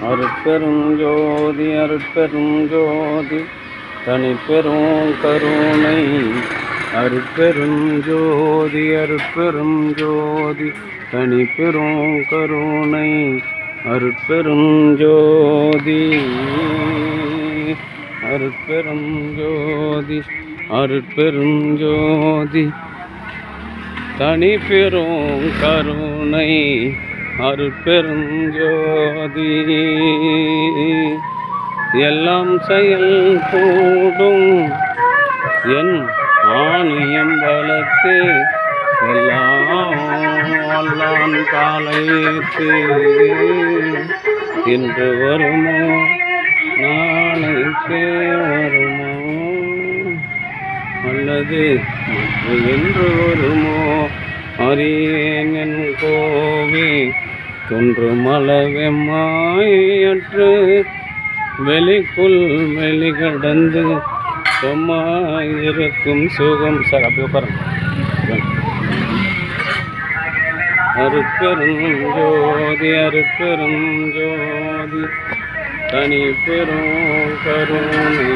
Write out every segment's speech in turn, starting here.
அருட்பெரும் ஜோதி அருட்பெரும் ஜோதி தனிப்பெரும் கருணை. அருட்பெரும் ஜோதி அருட்பெரும் ஜோதி தனிப்பெரும் கருணை. அருட்பெரும் ஜோதி அருட்பெரும் ஜோதி அருட்பெரும் ஜோதி தனிப்பெரும் கருணை. அருட்பெரும் ஜோதி எல்லாம் செயல் கூடும் என் ஆணையம் பலத்தே எல்லாம் அல்லான் காலைத்து. இன்று வருமோ நாளைக்கே வருமோ அல்லது என்று வருமோ அறியேன் என் கோவே. தோன்றும் அளவெம்மாயற்று வெளிக்குள் வெளிகடந்து சும்மாயிருக்கும் சுகம். சார் அப்படி உட்காருங்க. அருட்பெரும் ஜோதி அருட்பெரும் ஜோதி தனிப்பெரும் கருணை.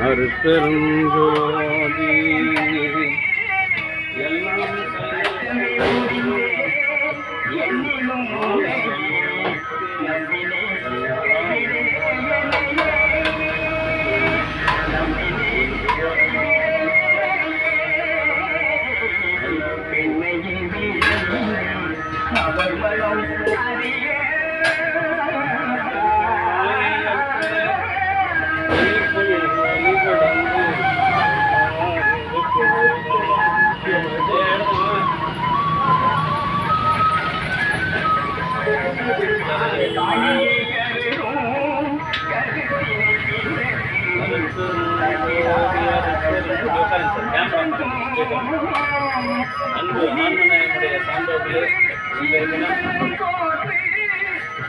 அருட்பெரும் ஜோதி எல்லாம்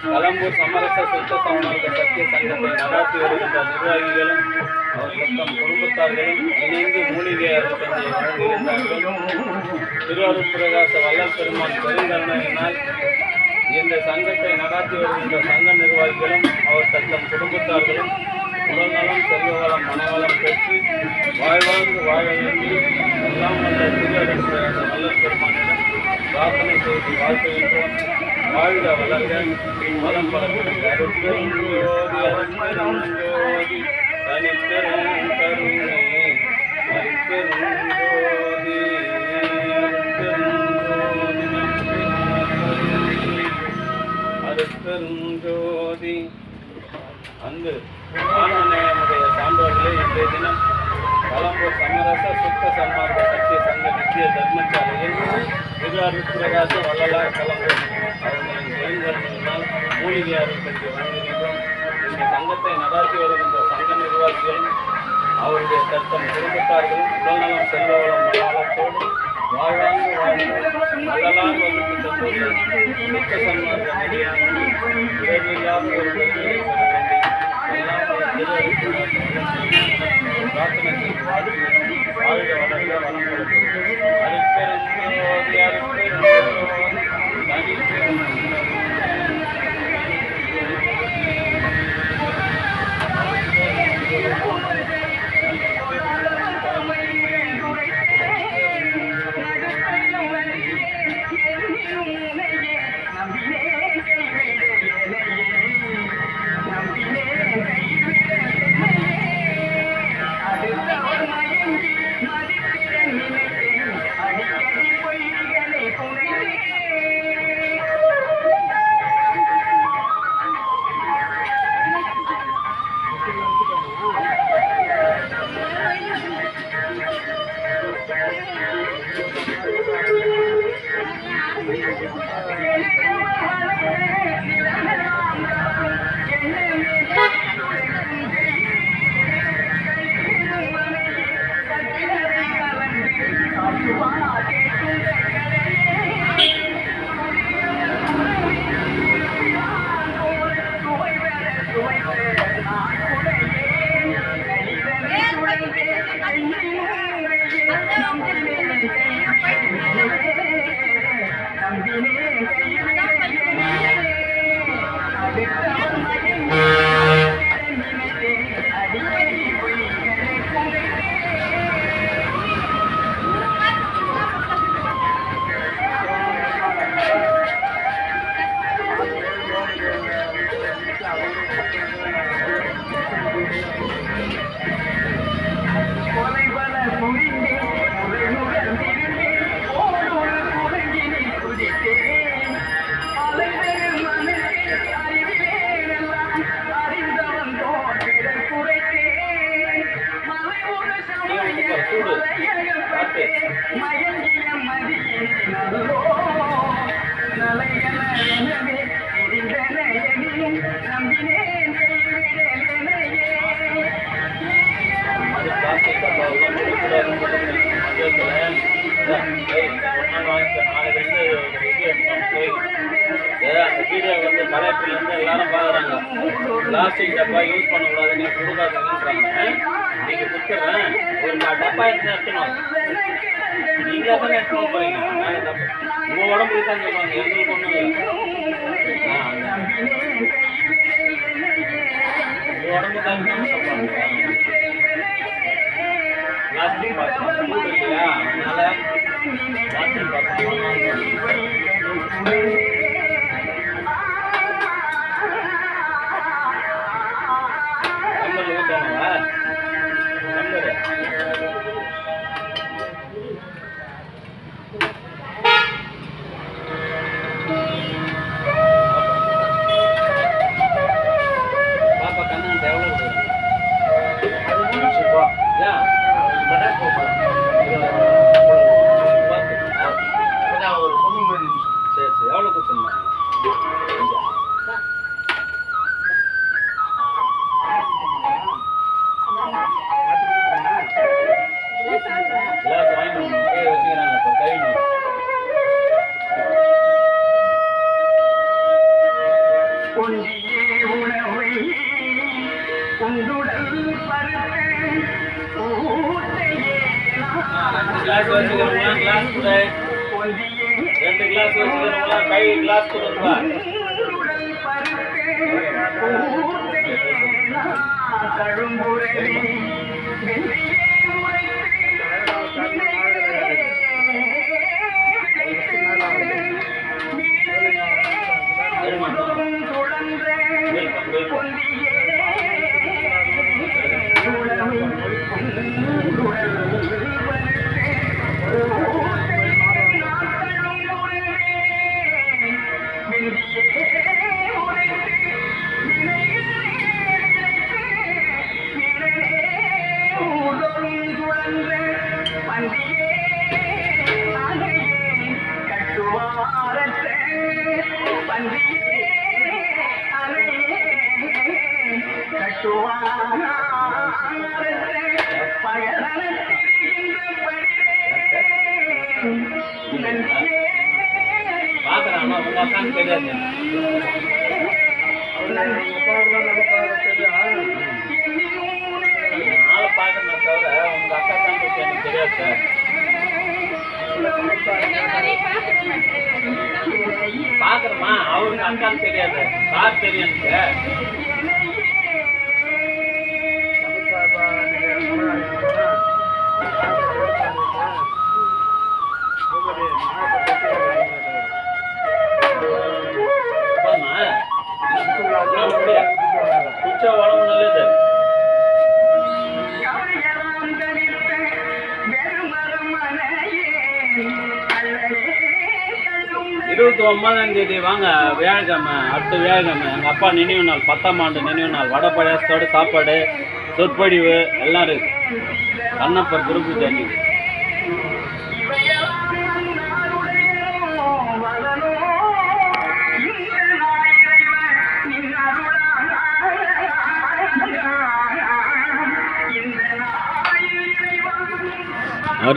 கலம்பூர் சமரச சுத்த சமூக சத்திய சங்கத்தை நடாத்தி வருகின்ற நிர்வாகிகளும் அவர் மொத்தம் குடும்பத்தார்களும் இணைந்து மூலிகை அருட்சந்தையை வழங்குகின்றார்கள். திருவாரூர் பிரகாச வள்ளல் பெருமான் பெருங்கருணையினால் இந்த சங்கத்தை நடாத்தி வருகின்ற சங்க நிர்வாகிகளும் அவர் தத்தம் குடும்பத்தார்களும் உடல்நலம் செல்வவளம் மனவளம் பெற்று வாழ்வாங்கு வாழ வேண்டி எல்லாம் வந்த திருவாரூர் பிரகாச வள்ளல் பெருமானிடம் பிரார்த்தனை செய்து வாழ்த்துகின்றோம். வாழ்க வளர்க வளம் பலர்க. அருட்பெரும் ஜோதி அருட்பெரும் ஜோதி தனிப்பெரும் கருணை. அருட்பெரும் ஜோதி அருட்பெரும் ஜோதி. அன்பு ஆனந்தமய சான்றோர்களே, இன்றைய தினம் கலம்பூர் சமரச சுத்த சன்மார்க்க சத்திய சங்க நித்திய தர்மசாலையில் திருவாரூர் பிரகாச வள்ளலார் கலம்பூர் அவர்களின் பெருங்கருணையினால் மூலிகை அருட்சந்தை வழங்குகின்றோம். இந்த சங்கத்தை நடாத்தி வருகின்ற சங்க நிர்வாகிகளும் அவருடைய தத்தம் குடும்பத்தார்களும் உடல்நலம் செல்வவளம் மனவளத்தோடு வாழ்வாங்கு வாழ்ந்து வள்ளலார் வகுப்பு தந்துள்ள சுத்த சன்மார்க்க நெறியான விரைவில்லாத ஒரு பெருமையை பெற வேண்டி எல்லாம் பிரார்த்தனை செய்து வாழ்த்து வாழ்க வளர்க வளம் பெறுகிறது. அருட்பெரும் ஜோதி அருட்பெரும் ஜோதி தனிப்பெரும் அந்த வீடியோ வந்து கலெக்டர்லேருந்து எல்லாரும் பார்க்குறாங்க. பிளாஸ்டிக் டப்பா யூஸ் பண்ணக்கூடாது, நீங்கள் கொடுக்காதுன்றாங்க. நீங்கள் கொடுத்துட்றேன், ஒரு டப்பா எடுத்து எடுத்துணும். நீங்களே தானே எடுத்துன்னு போகிறீங்க. உங்கள் உடம்புக்கு தான் சொல்லுவாங்க, எங்களுக்கு ஒன்றும் இல்லை. உங்கள் உடம்புக்காக தான் சொல்லுவாங்க. பிளாஸ்டிக் பாத்திரம் சூடு இல்லையா, அதனால பிளாஸ்டிக் பாத்திரம் பாப்பா கண்ணு எவ்வளோ சரி சரி எவ்வளோ கொடுத்துருந்தாங்க? கிளாஸ் வாங்கி வச்சுக்கிறாங்க இப்போ கை கிளாஸ் வச்சுக்கிறவங்களா கிளாஸ் கூட 2 கிளாஸ் வச்சுக்கிறவங்களா கை கிளாஸ் கொடுப்பா. பார்க்குறான் உங்க அக்கான்னு தெரியாது. நாளை பார்க்கணும் தவிர உங்க அக்கா தான் எனக்கு தெரியாது சார். பார்க்குறமா அவருக்கு அக்கான்னு தெரியாது, சார் தெரியும் சார். குச்சா உடம்பு நல்லது. 29ஆம் தேதி வாங்க, வியாழக்கிழமை, அடுத்த வியாழக்கிழமை எங்கள் அப்பா நினைவு நாள், 10ஆம் ஆண்டு நினைவு நாள். வடை பாயாசத்தோடு சாப்பாடு, சொற்பொழிவு எல்லாம் இருக்கு. கண்ணப்பர் குருபூஜை.